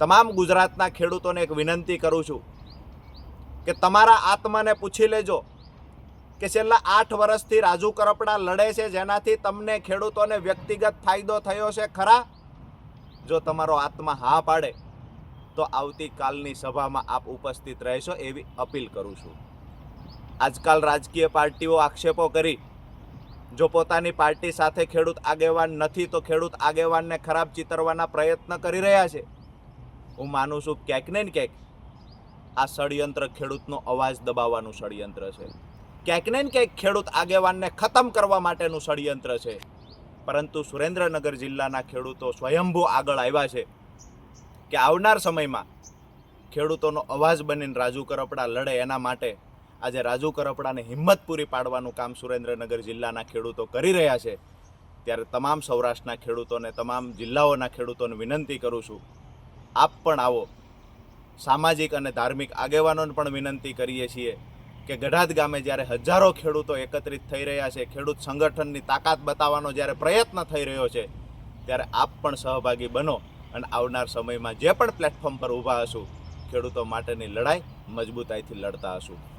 તમામ ગુજરાતના ખેડૂતોને એક વિનંતી કરું છું કે તમારા આત્માને પૂછી લેજો કે છેલ્લા 8 વર્ષથી રાજુ કરપડા લડે છે, જેનાથી તમને ખેડૂતોને વ્યક્તિગત ફાયદો થયો છે ખરા? જો તમારો આત્મા હા પાડે તો આવતીકાલની સભામાં આપ ઉપસ્થિત રહેશો એવી અપીલ કરું છું. આજકાલ રાજકીય પાર્ટીઓ આક્ષેપો કરી જો પોતાની પાર્ટી સાથે ખેડૂત આગેવાન નથી તો ખેડૂત આગેવાનને ખરાબ ચિતરવાના પ્રયત્ન કરી રહ્યા છે. હું માનું છું ક્યાંક ને ક્યાંક આ ષડયંત્ર ખેડૂતનો અવાજ દબાવવાનું ષડયંત્ર છે, ક્યાંક ને ક્યાંક ખેડૂત આગેવાનને ખતમ કરવા માટેનું ષડયંત્ર છે. પરંતુ સુરેન્દ્રનગર જિલ્લાના ખેડૂતો સ્વયંભૂ આગળ આવ્યા છે કે આવનાર સમયમાં ખેડૂતોનો અવાજ બનીને રાજુ કરપડા લડે. એના માટે આજે રાજુ કરપડાને હિંમત પૂરી પાડવાનું કામ સુરેન્દ્રનગર જિલ્લાના ખેડૂતો કરી રહ્યા છે. ત્યારે તમામ સૌરાષ્ટ્રના ખેડૂતોને, તમામ જિલ્લાઓના ખેડૂતોને વિનંતી કરું છું, આપ પણ આવો. સામાજિક અને ધાર્મિક આગેવાનોને પણ વિનંતી કરીએ છીએ કે ગઢાદ ગામે જ્યારે હજારો ખેડૂતો એકત્રિત થઈ રહ્યા છે, ખેડૂત સંગઠનની તાકાત બતાવવાનો જ્યારે પ્રયત્ન થઈ રહ્યો છે, ત્યારે આપ પણ સહભાગી બનો અને આવનાર સમયમાં જે પણ પ્લેટફોર્મ પર ઊભા હશું, ખેડૂતો માટેની લડાઈ મજબૂતાઈથી લડતા હશું.